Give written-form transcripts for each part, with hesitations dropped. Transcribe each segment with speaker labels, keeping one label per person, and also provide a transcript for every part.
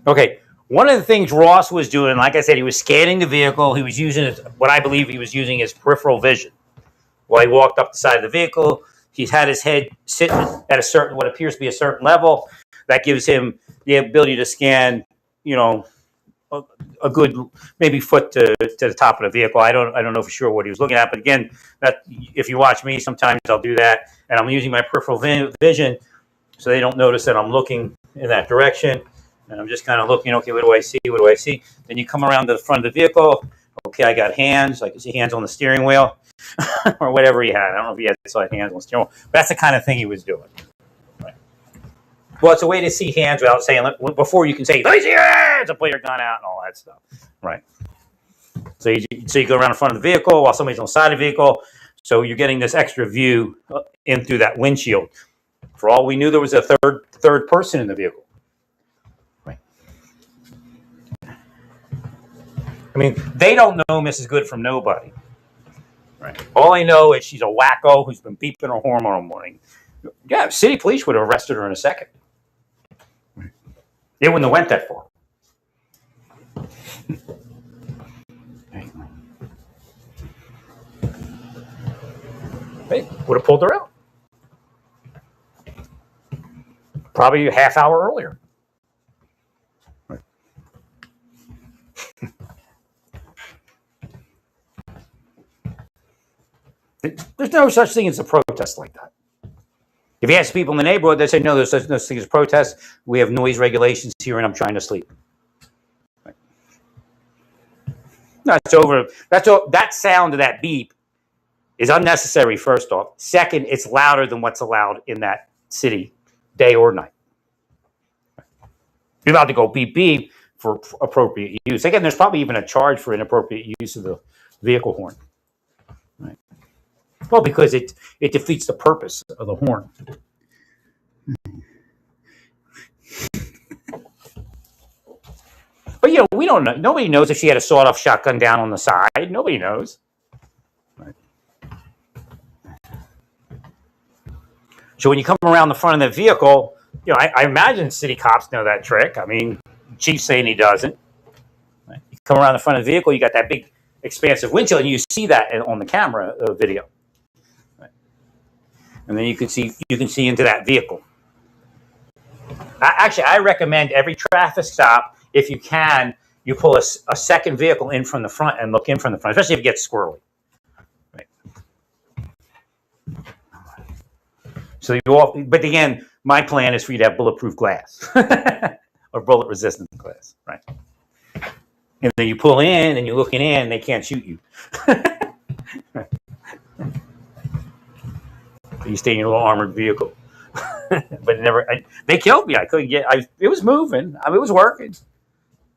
Speaker 1: Okay. One of the things Ross was doing, like I said, he was scanning the vehicle. He was using what I believe he was using his peripheral vision. While he walked up the side of the vehicle, he's had his head sitting at a certain, what appears to be a certain level. That gives him the ability to scan, you know, a, a good maybe foot to the top of the vehicle. I don't know for sure what he was looking at, but again, that if you watch me, sometimes I'll do that, and I'm using my peripheral vision so they don't notice that I'm looking in that direction. And I'm just kind of looking, okay, what do I see? What do I see? Then you come around to the front of the vehicle. Okay, I got hands. I can see hands on the steering wheel or whatever he had. I don't know if he had hands on the steering wheel. But that's the kind of thing he was doing. Right. Well, it's a way to see hands without saying, before you can say, let me see your hands, and pull your gun out and all that stuff. Right. So you go around the front of the vehicle while somebody's on the side of the vehicle. So you're getting this extra view in through that windshield. For all we knew, there was a third person in the vehicle. Right. I mean, they don't know Mrs. Good from nobody. Right. All I know is she's a wacko who's been beeping her horn all morning. Yeah, city police would have arrested her in a second. Right. They wouldn't have went that far. They would have pulled her out. Probably a half hour earlier. Right. There's no such thing as a protest like that. If you ask people in the neighborhood, they say, no, there's no such thing as a protest. We have noise regulations here, and I'm trying to sleep. Right. That's over. That sound of that beep is unnecessary, first off. Second, it's louder than what's allowed in that city, day or night. You're allowed to go beep beep for appropriate use. Again, there's probably even a charge for inappropriate use of the vehicle horn. Right. Well, because it defeats the purpose of the horn. But we don't know. Nobody knows if she had a sawed-off shotgun down on the side. Nobody knows. Right. So when you come around the front of the vehicle, I imagine city cops know that trick. I mean, chief's saying he doesn't. Right. You come around the front of the vehicle, you got that big, expansive windshield, and you see that on the camera video. Right. And then you can see into that vehicle. Actually, I recommend every traffic stop, if you can, you pull a second vehicle in from the front and look in from the front, especially if it gets squirrely. Right. So but again, my plan is for you to have bulletproof glass or bullet-resistant glass, right? And then you pull in and you're looking in, and they can't shoot you. You stay in your little armored vehicle. But they killed me. I couldn't get. It was moving. I mean, it was working.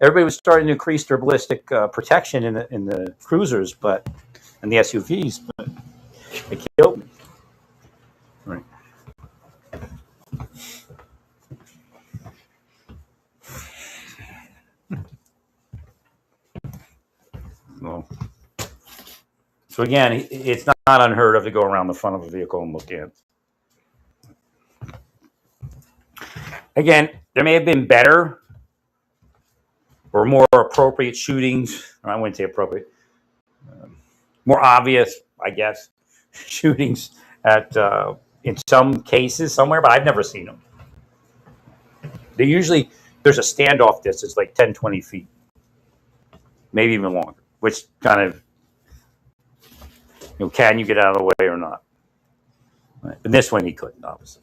Speaker 1: Everybody was starting to increase their ballistic protection in the cruisers, and the SUVs, but they killed me. Right. Well, so again, it's not unheard of to go around the front of a vehicle and look in. Again, there may have been better or more appropriate shootings. I wouldn't say appropriate. More obvious, I guess, shootings at in some cases somewhere, but I've never seen them. There's a standoff distance like 10, 20 feet, maybe even longer, which kind of, can you get out of the way or not? Right. And this one he couldn't, obviously.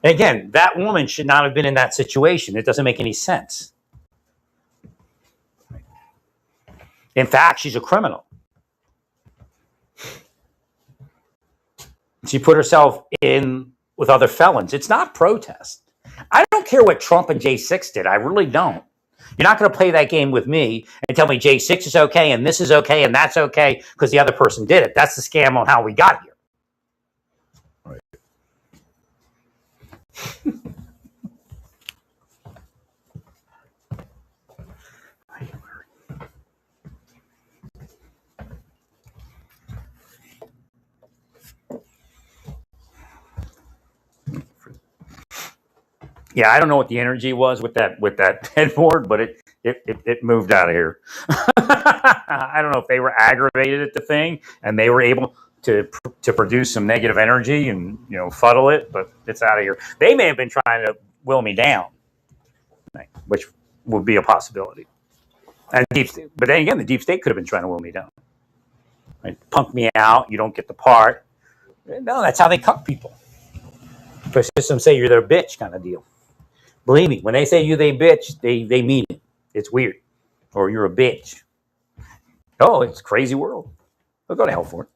Speaker 1: And again, that woman should not have been in that situation. It doesn't make any sense. In fact, she's a criminal. She put herself in with other felons. It's not protest. I don't care what Trump and J6 did. I really don't. You're not going to play that game with me and tell me J6 is okay and this is okay and that's okay because the other person did it. That's the scam on how we got here. Right. Yeah, I don't know what the energy was with that headboard, but it moved out of here. I don't know if they were aggravated at the thing and they were able to produce some negative energy and fuddle it, but it's out of here. They may have been trying to will me down, which would be a possibility. And but then again, the deep state could have been trying to will me down, right? Punk me out. You don't get the part. No, that's how they cuck people. The system say you're their bitch kind of deal. Believe me, when they say you they bitch, they mean it. It's weird. Or you're a bitch. Oh, it's a crazy world. We'll go to hell for it.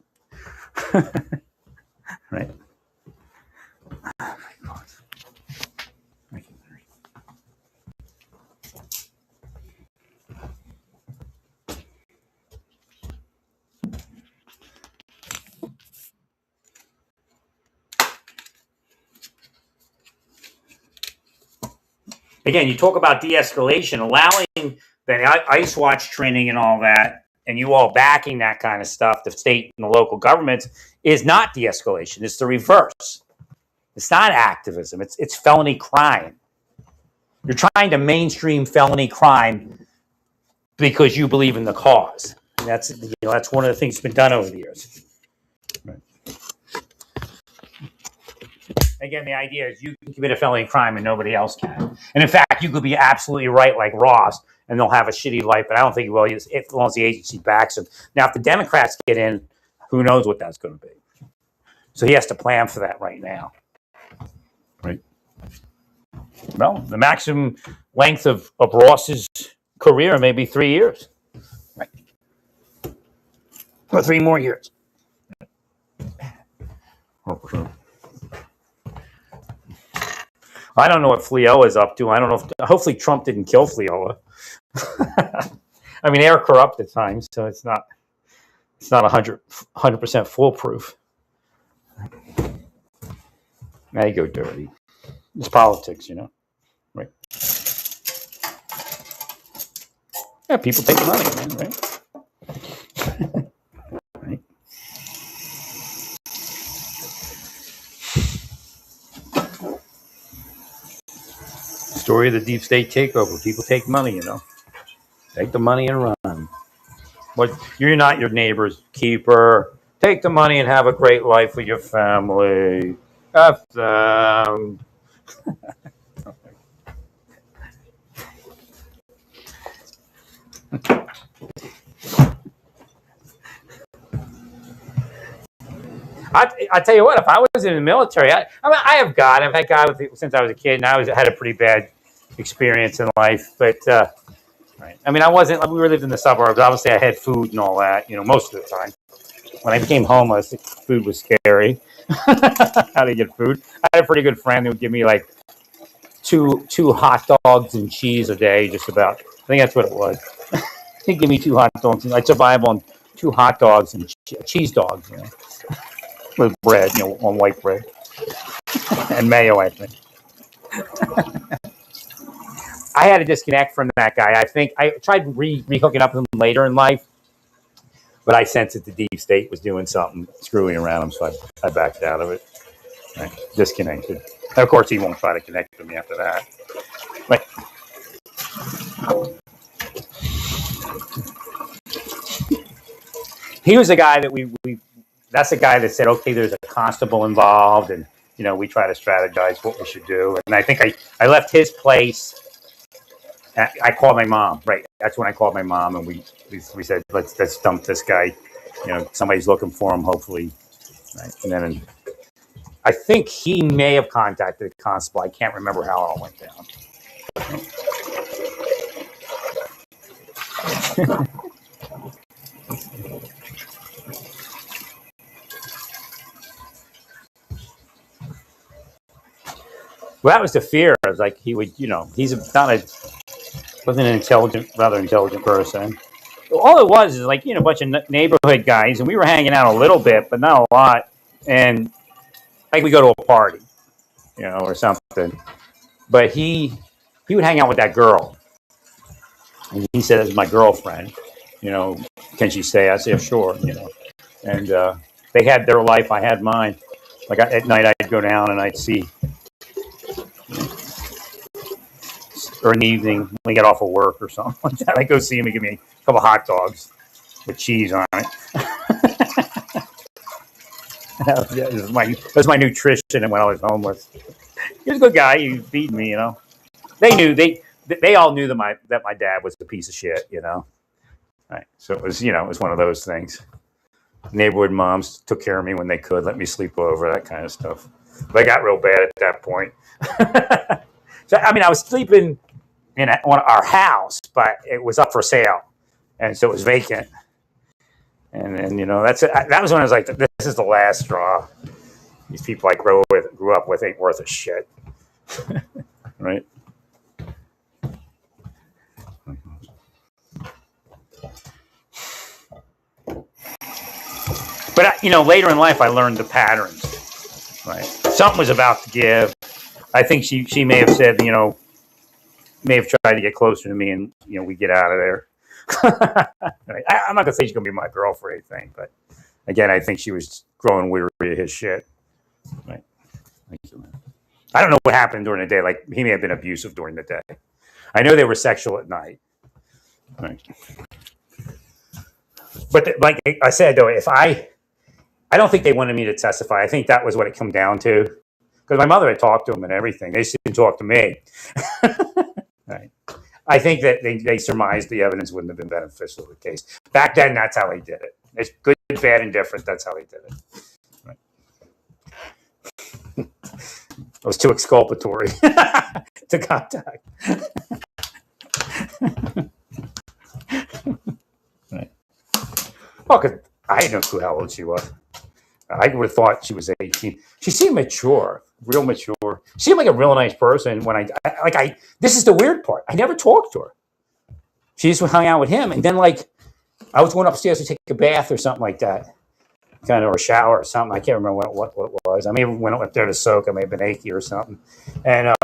Speaker 1: Right? Again, you talk about de-escalation, allowing the ICE watch training and all that, and you all backing that kind of stuff, the state and the local governments, is not de-escalation. It's the reverse. It's not activism. It's felony crime. You're trying to mainstream felony crime because you believe in the cause. And that's one of the things that's been done over the years. Right. Again, the idea is you can commit a felony crime and nobody else can. And in fact, you could be absolutely right, like Ross, and they'll have a shitty life. But I don't think he will, as long as the agency backs him. Now, if the Democrats get in, who knows what that's going to be? So he has to plan for that right now. Right. Well, the maximum length of Ross's career may be 3 years. Right. Or 3 more years. Okay. I don't know what Fliola is up to. I don't know if hopefully Trump didn't kill Fliola. I mean, they're corrupt at times, so it's not 100% foolproof. Now you go dirty. It's politics, right? Yeah, people take money, man, right? Right. Story of the deep state takeover. People take money, Take the money and run. But you're not your neighbor's keeper. Take the money and have a great life with your family. F them. I tell you what, if I was in the military, I have God. I've had God since I was a kid, and I had a pretty bad experience in life. But right, I mean, I wasn't. We lived in the suburbs. Obviously, I had food and all that. Most of the time. When I became homeless, food was scary. How to get food? I had a pretty good friend who would give me like two hot dogs and cheese a day, just about. I think that's what it was. He'd give me 2 hot dogs, and I'd survive on 2 hot dogs and cheese dogs, with bread, on white bread and mayo, I think. I had to disconnect from that guy. I think I tried re-hooking up with him later in life, but I sensed that the deep state was doing something screwy around him, so I backed out of it. Right. Disconnected. And of course, he won't try to connect with me after that. But he was the guy that that's the guy that said, okay, there's a constable involved, and we try to strategize what we should do. And I think I left his place. I called my mom. Right, that's when I called my mom, and we said, let's dump this guy. Somebody's looking for him, hopefully. Right, and then I think he may have contacted the constable. I can't remember how it all went down. Well, that was the fear. I was like, he would, he's wasn't an rather intelligent person. All it was is like, a bunch of neighborhood guys, and we were hanging out a little bit, but not a lot. And like we go to a party, or something. But he would hang out with that girl. And he said, "This is my girlfriend. Can she stay?" I said, "Sure." And they had their life. I had mine. Like at night, I'd go down and I'd see or in the evening when we get off of work or something like that. I go see him and give me a couple hot dogs with cheese on it. That was my nutrition when I was homeless. He was a good guy. He feed me, they all knew that my dad was a piece of shit, Right. So it was one of those things. Neighborhood moms took care of me when they could, let me sleep over, that kind of stuff. But I got real bad at that point. So I was sleeping in our house, but it was up for sale, and so it was vacant. And then that was when I was like, this is the last straw. These people I grew up with ain't worth a shit, right? But later in life, I learned the patterns. Right, something was about to give. I think she may have said, may have tried to get closer to me, and we get out of there. Right. I'm not gonna say she's gonna be my girl for anything, but again, I think she was growing weary of his shit. Right. Thank you, man. I don't know what happened during the day. Like, he may have been abusive during the day. I know they were sexual at night. Right. But like I said, though, I don't think they wanted me to testify. I think that was what it came down to, because my mother had talked to him and everything. They didn't talk to me. Right. I think that they surmised the evidence wouldn't have been beneficial to the case. Back then, that's how they did it. It's good, bad, and different. That's how they did it. Right. It was too exculpatory to contact. Right. Well, because I had no clue how old she was. I would have thought she was 18. She seemed mature, real mature. She seemed like a real nice person. This is the weird part. I never talked to her. She just hung out with him. And then, I was going upstairs to take a bath or something like that, or a shower or something. I can't remember what it was. I may have went up there to soak. I may have been achy or something. And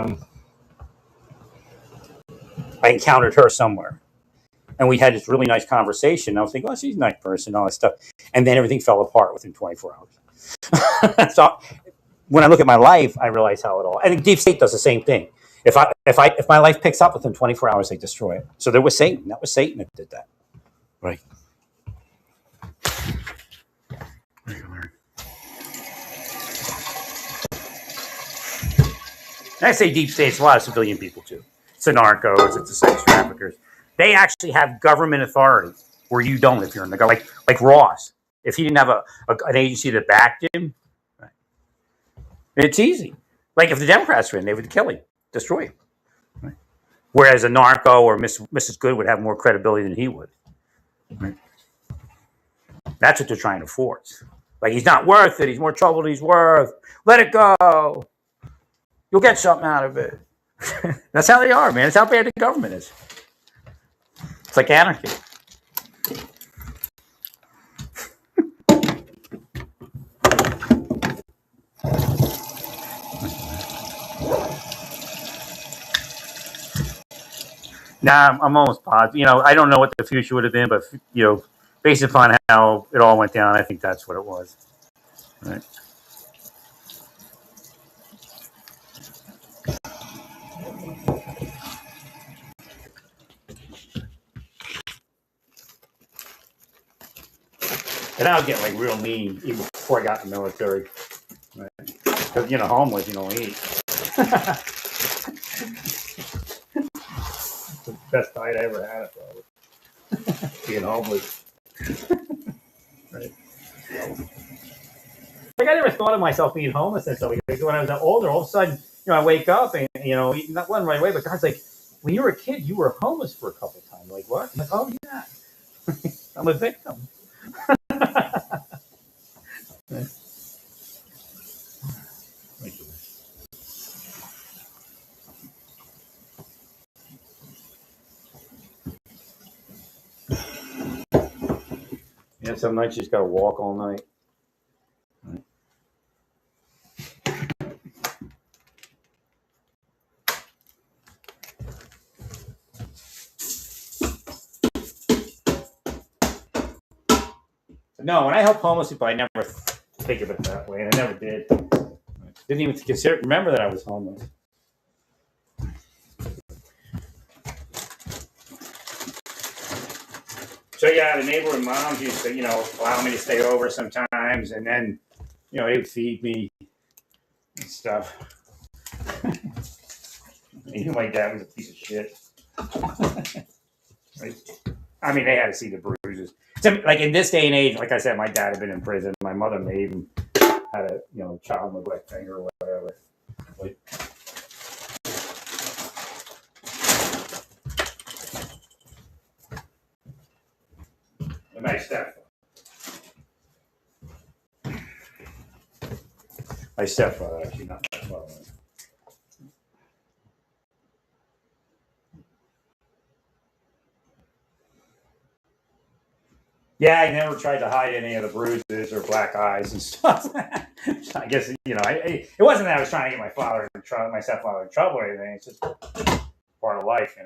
Speaker 1: I encountered her somewhere. And we had this really nice conversation. I was thinking, oh, she's a nice person, all that stuff. And then everything fell apart within 24 hours. So when I look at my life, I realize how it all. I think Deep State does the same thing. If my life picks up within 24 hours, they destroy it. So there was Satan. That was Satan that did that. Right. And I say Deep State, it's a lot of civilian people too. It's the narcos, it's the sex traffickers. They actually have government authority where you don't if you're in the government. Like Ross. If he didn't have an agency that backed him, right, it's easy. Like if the Democrats were in, they would kill him, destroy him. Right? Whereas a narco or Mrs. Good would have more credibility than he would. Right? That's what they're trying to force. Like, he's not worth it. He's more trouble than he's worth. Let it go. You'll get something out of it. That's how they are, man. It's how bad the government is. It's like anarchy. Nah, I'm almost positive. I don't know what the future would have been, but based upon how it all went down, I think that's what it was. Right. And I was getting real mean even before I got in the military. Right. Because homeless, you don't eat. It's the best diet I ever had, probably. Being homeless. Right. I never thought of myself being homeless and stuff. Because when I was older, all of a sudden, I wake up and not one right away, but God's like, when you were a kid, you were homeless for a couple of times. Like, what? I'm like, oh yeah, I'm a victim. Yeah, some nights you just gotta walk all night. Right. No, when I help homeless people, I never think of it that way, and I never did. Didn't even remember that I was homeless. So yeah, the neighborhood moms used to, allow me to stay over sometimes, and then, they would feed me and stuff. Even my dad was a piece of shit. Like, I mean, they had to see the bruises. So, like in this day and age, like I said, my dad had been in prison. My mother may even had a, child neglect thing or whatever. Like, my stepfather, actually, not my father. Yeah, I never tried to hide any of the bruises or black eyes and stuff. I guess it wasn't that I was trying to get my stepfather in trouble or anything. It's just part of life,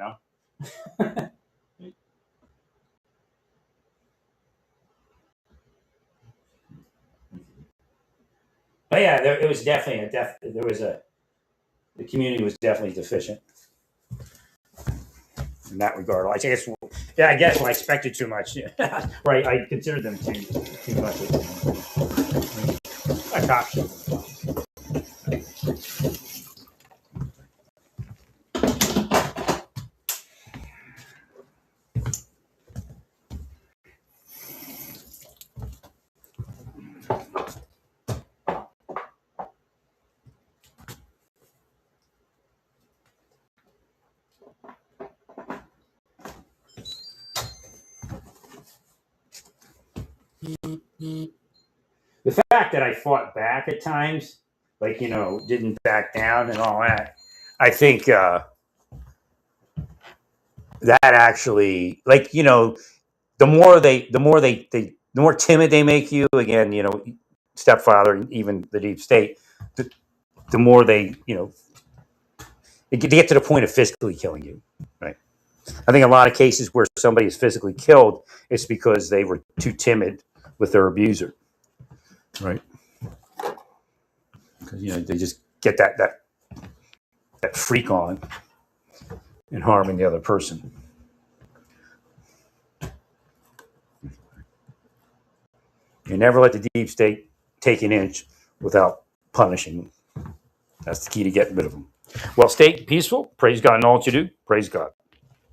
Speaker 1: But yeah, it was definitely the community was definitely deficient in that regard. I guess, yeah, I guess I expected too much. Right, I considered them too much. A cop show. The fact that I fought back at times, like didn't back down and all that, I think that actually, like the more timid they make you, again, stepfather and even the deep state, the more they get to the point of physically killing you, right? I think a lot of cases where somebody is physically killed, it's because they were too timid with their abuser, right? Because they just get that freak on and harming the other person. You never let the deep state take an inch without punishing them. That's the key to getting rid of them. Well, stay peaceful. Praise God in all that you do. Praise God.